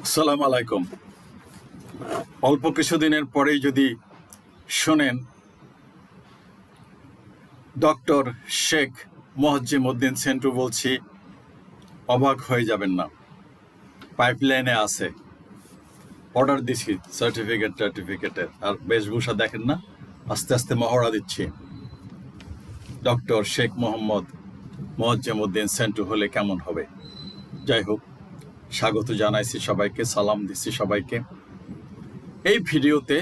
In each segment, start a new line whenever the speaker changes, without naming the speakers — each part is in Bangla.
আসসালামু আলাইকুম। অল্প কিছুদিনের পরেই যদি শোনেন ডক্টর শেখ মুজিবউদ্দিন সেন্টু বলছি, অবাক হয়ে যাবেন না। পাইপলাইনে আছে, অর্ডার দিচ্ছি সার্টিফিকেটের, আর বেশভূষা দেখেন না, আস্তে আস্তে মহড়া দিচ্ছি। ডক্টর শেখ মুজিবউদ্দিন সেন্টু হলে কেমন হবে? যাই হোক, স্বাগত জানাইছি সবাইকে, সালাম দিচ্ছি সবাইকে। এই ভিডিওতে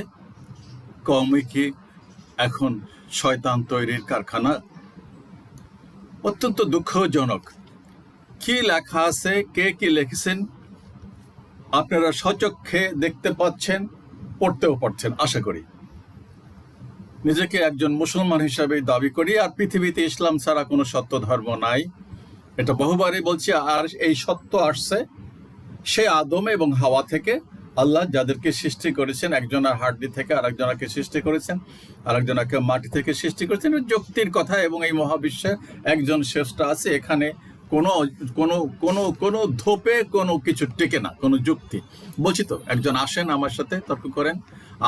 কওমি কি এখন শয়তান তৈরির কারখানা? অত্যন্ত দুঃখজনক। কি লেখা আছে, কে কি লিখেছেন আপনারা সচক্ষে দেখতে পাচ্ছেন, পড়তেও পারছেন আশা করি। নিজেকে একজন মুসলমান হিসাবে দাবি করি, আর পৃথিবীতে ইসলাম ছাড়া কোনো সত্য ধর্ম নাই, এটা বহুবারই বলছি। আর এই সত্য আসছে সে আদম এবং হাওয়া থেকে। আল্লাহ যাদেরকে সৃষ্টি করেছেন, একজনের হাড্ডি থেকে আরেকজনকে সৃষ্টি করেছেন, আরেকজনকে মাটি থেকে সৃষ্টি করেছেন। যুক্তির কথা, এবং এই মহাবিশ্বে একজন শ্রেষ্ঠ আছে। এখানে কোনো কোনো কোনো কোনো ধোপে কোনো কিছু টেকে না, কোনো যুক্তি। বলছি তো, একজন আসেন আমার সাথে তর্ক করেন।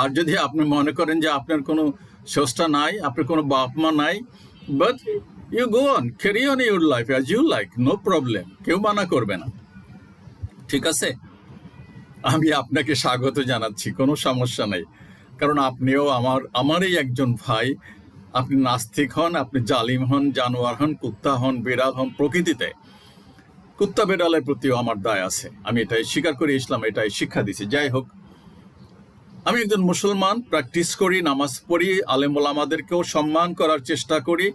আর যদি আপনি মনে করেন যে আপনার কোনো স্রষ্টা নাই, আপনার কোনো বাপ মা নাই, but you go on, carry on your life as you like, no problem, কেউ মানা করবে না, ঠিক আছে? আমি আপনাকে স্বাগত জানাচ্ছি, কোনো সমস্যা নেই। কারণ আপনিও আমারই একজন ভাই। আপনি নাস্তিক হন, আপনি জালিম হন, জানোয়ার হন, কুত্তা হন, বিড়াল হন, প্রকৃতিতে কুত্তা বিড়ালের প্রতিও আমার দায় আছে। আমি এটাই স্বীকার করি, ইসলাম এটাই শিক্ষা দিয়েছে। যাই হোক, আমি একজন মুসলমান, প্র্যাকটিস করি, নামাজ পড়ি, আলেম ওলামাদেরকেও সম্মান করার চেষ্টা করি।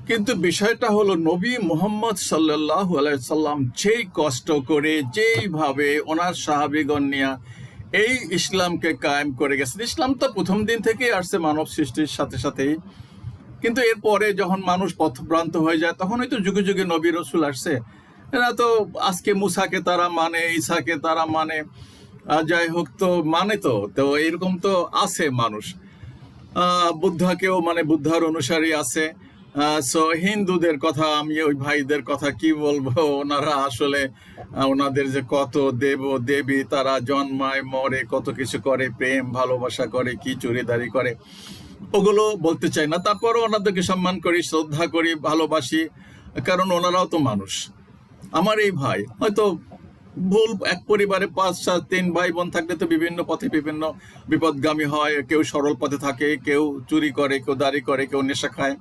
কিন্তু বিষয়টা হলো, নবী মুহাম্মদ সাল্লাল্লাহু আলাইহি সাল্লাম যেই কষ্ট করে, যেইভাবে ওনার সাহাবীগণ নিয়ে এই ইসলামকে কায়েম করে গেছেন। ইসলাম তো প্রথম দিন থেকেই আসছে মানব সৃষ্টির সাথে সাথেই, কিন্তু এরপরে যখন মানুষ পথভ্রান্ত হয়ে যায়, তখনই তো যুগে যুগে নবী রসুল আসছে। এরা তো আজকে মুসাকে তারা মানে, ঈসাকে তারা মানে, যাই হোক, তো মানে তো এরকম তো আছে মানুষ। বুদ্ধাকেও মানে, বুদ্ধার অনুসারী আছে। সো হিন্দুদের কথা, আমি ওই ভাইদের কথা কি বলবো, ওনারা আসলে ওনাদের যে কত দেব দেবী, তারা জন্মায় মরে, কত কিছু করে, প্রেম ভালোবাসা করে, কি চুরিদারি করে, ওগুলো বলতে চাই না। তারপরও ওনাদেরকে সম্মান করি, শ্রদ্ধা করি, ভালোবাসি, কারণ ওনারাও তো মানুষ। আমার এই ভাই হয়তো ভুল, এক পরিবারে 5-7-3 ভাই বোন থাকলে তো বিভিন্ন পথে বিভিন্ন বিপদগামী হয়। কেউ সরল পথে থাকে, কেউ চুরি করে, কেউ দাড়ি করে, কেউ নেশা খায়।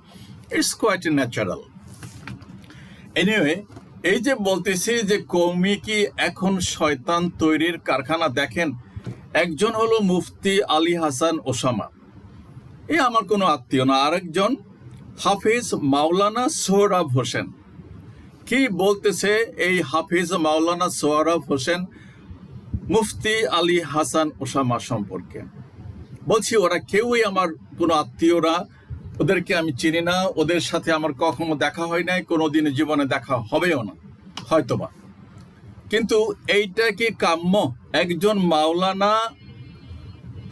It's quite natural. এনিওয়ে, এই যে বলতেছি যে কওমি কি এখন শয়তান তৈরির কারখানা, দেখেন, একজন হলো মুফতি আলী হাসান ওসামা, এ আমার কোনো আত্মীয় না। আরেকজন হাফিজ মাওলানা সোহরাব হোসেন। কি বলতেছে এই হাফিজ মাওলানা সোহরাব হোসেন মুফতি আলী হাসান ওসামা সম্পর্কে? বলছি, ওরা কেউই আমার কোনো আত্মীয়রা, ওদেরকে আমি চিনি না, ওদের সাথে আমার কখনো দেখা হয় নাই, কোনোদিন জীবনে দেখা হবেও না হয়তোবা। কিন্তু এইটা কি কাম্য? একজন মাওলানা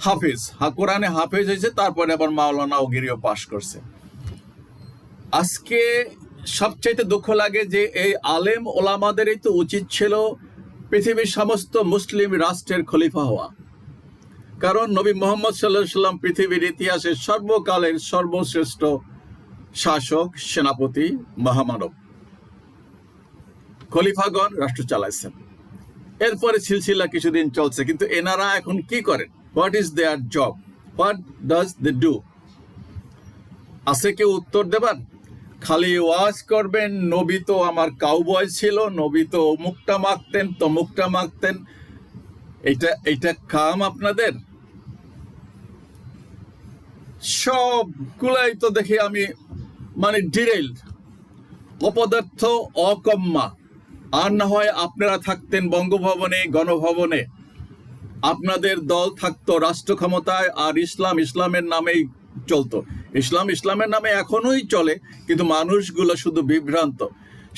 হাফিজ, কোরআনে হাফিজ হয়েছে, তারপরে আবার মাওলানা ওগিরিও পাশ করছে। আজকে সবচাইতে দুঃখ লাগে যে এই আলেম ওলামাদেরই তো উচিত ছিল পৃথিবীর সমস্ত মুসলিম রাষ্ট্রের খলিফা হওয়া। কারণ নবী মুহাম্মদ সাল্লাল্লাহু আলাইহি সাল্লাম পৃথিবীর ইতিহাসের সর্বকালের সর্বশ্রেষ্ঠ শাসক, সেনাপতি, মহামানব। খলিফাগণ রাষ্ট্র চালাইছেন, এরপরে সিলসিলা কিছুদিন চলছে। কিন্তু এনারা এখন কি করেন? What is their job? What does they do? আছে কেউ উত্তর দেবার? খালি ওয়াজ করবেন, নবী তো আমার কাউবয় ছিল, নবী তো মুখটা মাখতেন, তো মুখটা মাখতেন। এইটা কাম আপনাদের? সবগুলাই তো দেখি আমি মানে ডিরেইলড, অপদার্থ, অকম্মা। আর না হয় আপনারা থাকতেন বঙ্গভবনে, গণভবনে, আপনাদের দল থাকতো রাষ্ট্র ক্ষমতায়, আর ইসলামের নামেই চলতো। ইসলামের নামে এখনোই চলে, কিন্তু মানুষগুলো শুধু বিভ্রান্ত।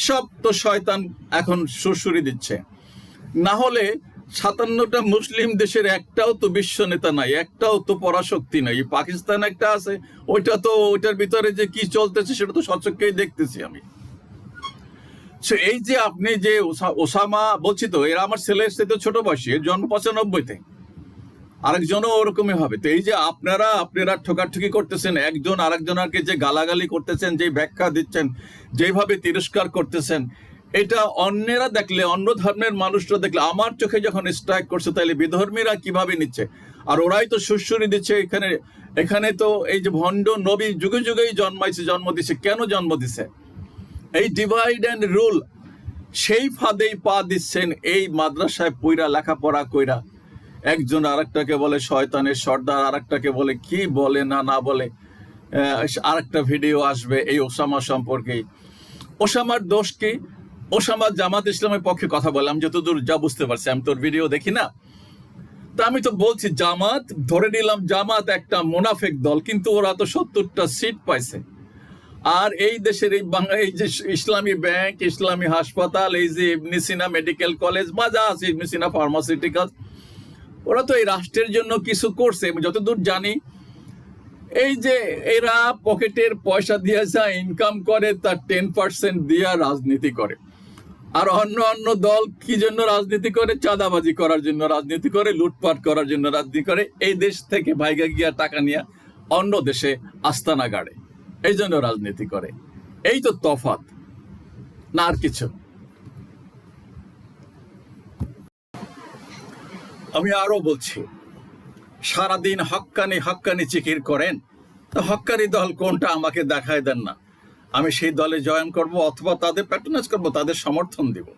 সব তো শয়তান এখন সুরসুরি দিচ্ছে। না হলে 57টা মুসলিম দেশের একটাও তো বিশ্ব নেতা নাই, একটাও তো পরাশক্তি নাই। পাকিস্তান একটা আছে, ওইটার ভিতরে যে কি চলতেছে সেটা তো সচক্ষেই দেখতেছি আমি। So, এই যে আপনি যে ওসামা বলছি তো, এরা আমার ছেলের সাথে ছোট বয়সী, এর জন্ম 95-তে, আরেকজনও ওরকমই হবে। তো এই যে আপনারা ঠোকাঠুকি করতেছেন, একজন আরেকজনকে যে গালাগালি করতেছেন, যে ব্যাখ্যা দিচ্ছেন, যেভাবে তিরস্কার করতেছেন, এটা অন্যেরা দেখলে, অন্য ধর্মের মানুষরা দেখলে, আমার চোখে যখন স্ট্রাইক করছে, তাহলে বিধর্মীরা কিভাবে নিচ্ছে? আর ওরাই তো সুশ্রুরি দিচ্ছে এখানে তো এই যে ভণ্ড নবী যুগে যুগেই জন্ম দিছে। কেন জন্ম দিছে? এই ডিভাইড অ্যান্ড রুল, সেই ফাঁদেই পা দিচ্ছেন। এই মাদ্রাসায় পইরা লেখাপড়া কইরা একজন আরেকটাকে বলে শয়তানের সর্দার, আরেকটাকে বলে কি বলে না বলে। আরেকটা ভিডিও আসবে এই ওসামা সম্পর্কেই। ওসামার দোষ কি? ওসামা জামাত ইসলামের পক্ষে কথা বলে, আমি যতদূর যা বুঝতে পারছি, আমি তোর ভিডিও দেখি না। তা আমি তো বলছি জামাত, ধরে নিলাম জামাত একটা মুনাফেক দল, কিন্তু ওরা তো 70টা সিট পাইছে। আর এই দেশের এই যে ইসলামী ব্যাংক, ইসলামী হাসপাতাল, এই যে ইবনে সিনা মেডিকেল কলেজ বা যা আছে, ইবনে সিনা ফার্মাসিউটিক্যাল, ওরা তো এই রাষ্ট্রের জন্য কিছু করছে যতদূর জানি। এই যে এরা পকেটের পয়সা দিয়ে যা ইনকাম করে, তার 10% দিয়ে রাজনীতি করে। আর অন্য দল কি জন্য রাজনীতি করে? চাঁদাবাজি করার জন্য রাজনীতি করে, লুটপাট করার জন্য রাজনীতি করে, এই দেশ থেকে ভাইগা গিয়া টাকা নিয়ে অন্য দেশে আস্তানা গাড়ে, এই জন্য রাজনীতি করে। এই তো তফাৎ, না আর কিছু। আমি আরো বলছি, সারাদিন হক্কানি জিকির করেন, তো হক্কানি দল কোনটা আমাকে দেখায় দেন না, আমি সেই দলে জয়েন করব, অথবা তাদের প্যাট্রোনাইজ করব, তাদের সমর্থন দিব।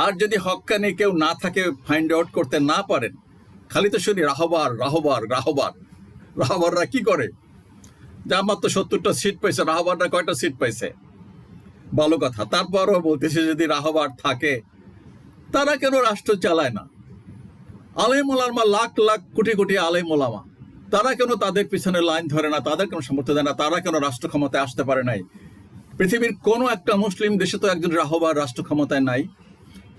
আর যদি হক্কানি কেউ না থাকে, ফাইন্ড আউট করতে না পারেন, খালি তো শুনি রাহবাররা কি করে? যে আমার তো 70টা সিট পাইছে, রাহবাররা কয়টা সিট পাইছে? ভালো কথা। তারপরও বলতেছে, যদি রাহবার থাকে, তারা কেন রাষ্ট্র চালায় না? আলেম ওলামা, লাখ লাখ কোটি কোটি আলেম ওলামা, তারা কেন তাদের পিছনে লাইন ধরে না? তাদের কেন সমর্থন দেয় না? তারা কেন রাষ্ট্র ক্ষমতায় আসতে পারে নাই? পৃথিবীর কোনো একটা মুসলিম দেশে তো একজন রাহবার রাষ্ট্র ক্ষমতায় নাই।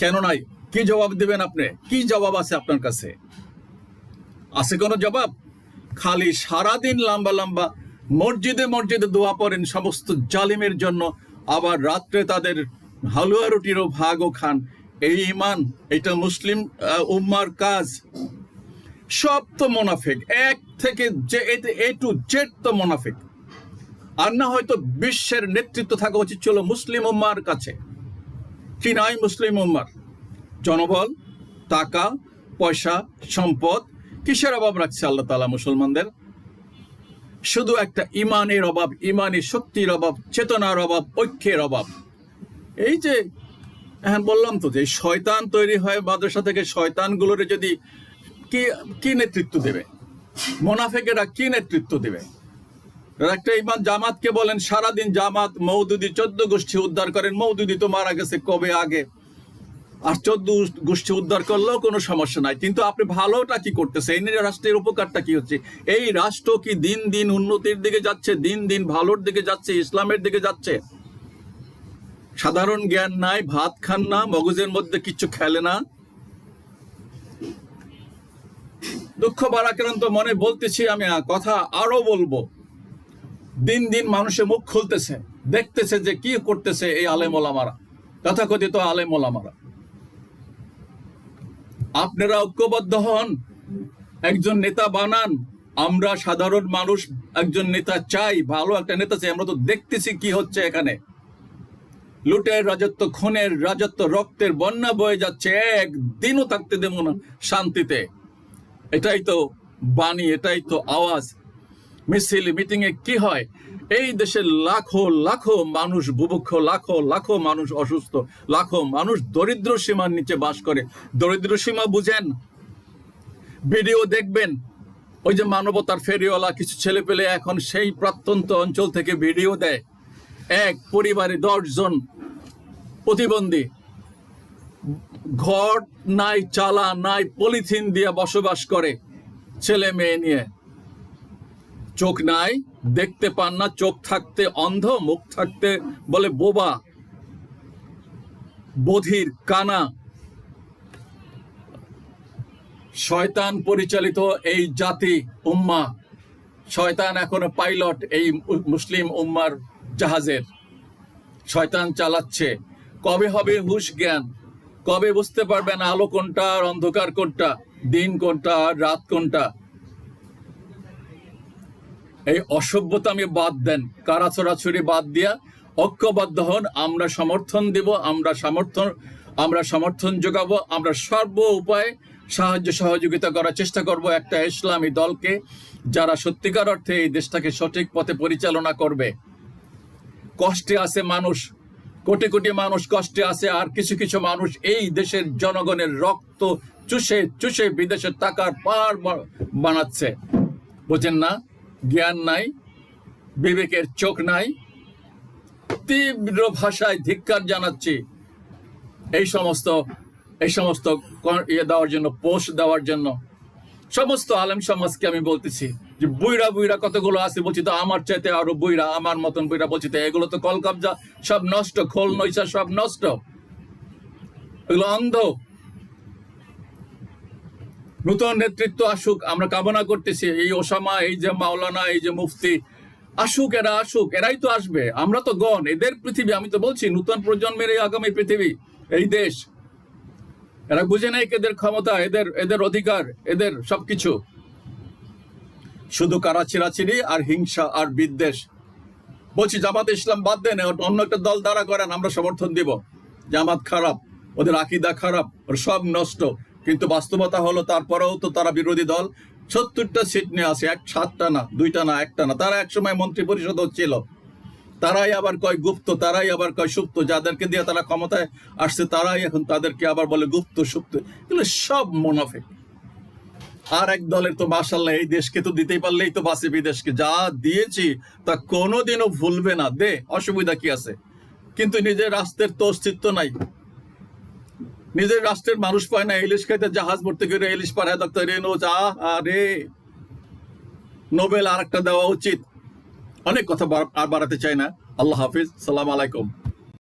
কেন নাই? কি জবাব দিবেন আপনি? কি জবাব আছে আপনার কাছে? আছে কোনো জবাব? খালি সারাদিন লম্বা মসজিদে দোয়া পড়েন সমস্ত জালিমের জন্য, আবার রাত্রে তাদের হালুয়া রুটিরও ভাগও খান। এই ইমান, এটা মুসলিম উম্মার কাজ? সব তো মুনাফিক, এক থেকে যে এ টু জেড তো মুনাফিক। আর না হয়তো বিশ্বের নেতৃত্ব থাকা উচিত ছিল মুসলিম উম্মার কাছে। কি নাই মুসলিম উম্মার? জনবল, টাকা পয়সা, সম্পদ, কিসের অভাব রাখছে আল্লাহ তাআলা মুসলমানদের? শুধু একটা ইমানের অভাব, ইমানি শক্তির অভাব, চেতনার অভাব, ঐক্যের অভাব। এই যে হ্যাঁ বললাম তো, যে শয়তান তৈরি হয় মাদ্রাসা থেকে, শয়তানগুলোরে যদি কি নেতৃত্ব দেবে? মুনাফিকেরা কি নেতৃত্ব দেবে? একটা ইমান জামাতকে বলেন, সারাদিন জামাত মওদুদি 14 গোষ্ঠী উদ্ধার করেন। মওদুদি তো মারা গেছে কবে আগে, আর 14 গোষ্ঠী উদ্ধার করলেও কোনো সমস্যা নাই। কিন্তু আপনি ভালোটা কি করতেছে? এই নিয়ে রাষ্ট্রের উপকারটা কি হচ্ছে? এই রাষ্ট্র কি দিন দিন উন্নতির দিকে যাচ্ছে? দিন দিন ভালোর দিকে যাচ্ছে? ইসলামের দিকে যাচ্ছে? সাধারণ জ্ঞান নাই, ভাত খান না, মগজের মধ্যে কিছু খেলে না। দুঃখ ভারাক্রান্ত মনে বলতেছি আমি, কথা আরো বলবো। দিন দিন মানুষের মুখ খুলতেছে, দেখতেছে যে কি করতেছে এই আলেম ওলামারা, তথাকথিত আলেম ওলামারা। আপনারা ঐক্যবদ্ধ হন, একজন নেতা বানান। আমরা সাধারণ মানুষ একজন নেতা চাই, ভালো একটা নেতা চাই। আমরা তো দেখতেছি কি হচ্ছে এখানে। লুটের রাজত্ব, খুনের রাজত্ব, রক্তের বন্যা বয়ে যাচ্ছে, একদিনও থাকতে দেব না শান্তিতে। এটাই তো বাণী, এটাই তো আওয়াজ। মিছিল মিটিংয়ে কি হয়? এই দেশের লাখো লাখো মানুষ বুভুক্ষ, লাখো লাখো মানুষ অসুস্থ, লাখো মানুষ দরিদ্র সীমার নিচে বাস করে। দরিদ্র সীমা বুঝেন? ভিডিও দেখবেন, ওই যে মানবতার ফেরিওয়ালা কিছু ছেলে পেলে এখন সেই প্রত্যন্ত অঞ্চল থেকে ভিডিও দেয়। এক পরিবারে 10 জন প্রতিবন্ধী, ঘর নাই, চালা নাই, পলিথিন দিয়ে বসবাস করে, ছেলে মেয়ে নিয়ে। চোখ নাই, দেখতে পান না, চোখ থাকতে অন্ধ, মুখ থাকতে বলে বোবা, বধির, কানা। শয়তান পরিচালিত এই জাতি উম্মাহ, শয়তান এখনো পাইলট এই মুসলিম উম্মার জাহাজের। শয়তান চালাচ্ছে। কবে হবে হুঁশ জ্ঞান? কবে বুঝতে পারবেন আলো কোনটা আর অন্ধকার কোনটা, দিন কোনটা আর রাত কোনটা? এই অসভ্যতা আমি বাদ দেন, কারা ছড়াছড়ি বাদ দিয়া ঐক্যবদ্ধ হন। আমরা সমর্থন দেব, আমরা সমর্থন যোগাবো, আমরা সর্ব উপায়ে সাহায্য সহযোগিতা করার চেষ্টা করব একটা ইসলামী দলকে, যারা সত্যিকার অর্থে এই দেশটাকে সঠিক পথে পরিচালনা করবে। কষ্টে আছে মানুষ, কোটি কোটি মানুষ কষ্টে আছে, আর কিছু কিছু মানুষ এই দেশের জনগণের রক্ত চুষে চুষে বিদেশের টাকার পার বানাচ্ছে। বোঝেন না? জ্ঞান নাই, বিবেকের চোখ নাই। তীব্র ভাষায় ধিক্কার জানাচ্ছি এই সমস্ত ইয়ে দেওয়ার জন্য, পোস্ট দেওয়ার জন্য। সমস্ত আলেম সমাজকে আমি বলতেছি যে বুইরা কতগুলো আছে, বলছি তো আমার চাইতে আরো বুইরা, আমার মতন বুইরা, বলছি তো এগুলো তো কলকবজা, সব নষ্ট, খোল নৈশা সব নষ্ট, এগুলো অন্ধ। নতুন নেতৃত্ব আসুক, আমরা কামনা করতেছি। এই ওসামা, এই যে মাওলানা, এই যে মুফতি আসুক, এরাই তো আসবে। আমরা তো গণ, এদের পৃথিবী। আমি তো বলছি নতুন প্রজন্মের এই আগামী পৃথিবী, এই দেশ। এরা বুঝে নেই এদের ক্ষমতা, এদের অধিকার, এদের সবকিছু। শুধু কারা চিরাচিরি আর হিংসা আর বিদ্বেষ। বলছি জামাত ইসলাম বাদ দেন, অন্য একটা দল দাঁড়া করেন, আমরা সমর্থন দিব। জামাত খারাপ, ওদের আকীদা খারাপ, ওর সব নষ্ট। কিন্তু বাস্তবতা হলো তারপরেও তো তারা বিরোধী দল, ৭০টা সিট নিয়ে আসে, 7টা না, 2টা না, 1টা না। তারা একসময় মন্ত্রী পরিষদ ছিল। তারাই আবার কয় গুপ্ত, তারাই আবার কয় সুপ্ত। যাদেরকে দিয়ে তারা ক্ষমতায় আসছে তারাই এখন তাদেরকে আবার বলে গুপ্ত সুপ্ত। এগুলো সব মুনাফিক। আর এক দলের তো মাশাআল্লাহ এই দেশকে তো দিতেই পারলেই তো বাঁচে, বিদেশকে যা দিয়েছি তা কোনোদিনও ভুলবে না, দে, অসুবিধা কি আছে? কিন্তু নিজের রাষ্ট্রের তো অস্তিত্ব নাই, নিজের রাষ্ট্রের মানুষ পায় না। ইলিশ খাইতে জাহাজ ভর্তি করে ইলিশ পাঠায় ডক্টর রেনোজ। আরে নোবেল আর একটা দেওয়া উচিত। অনেক কথা আর বাড়াতে চাই না। আল্লাহ হাফিজ, সালাম আলাইকুম।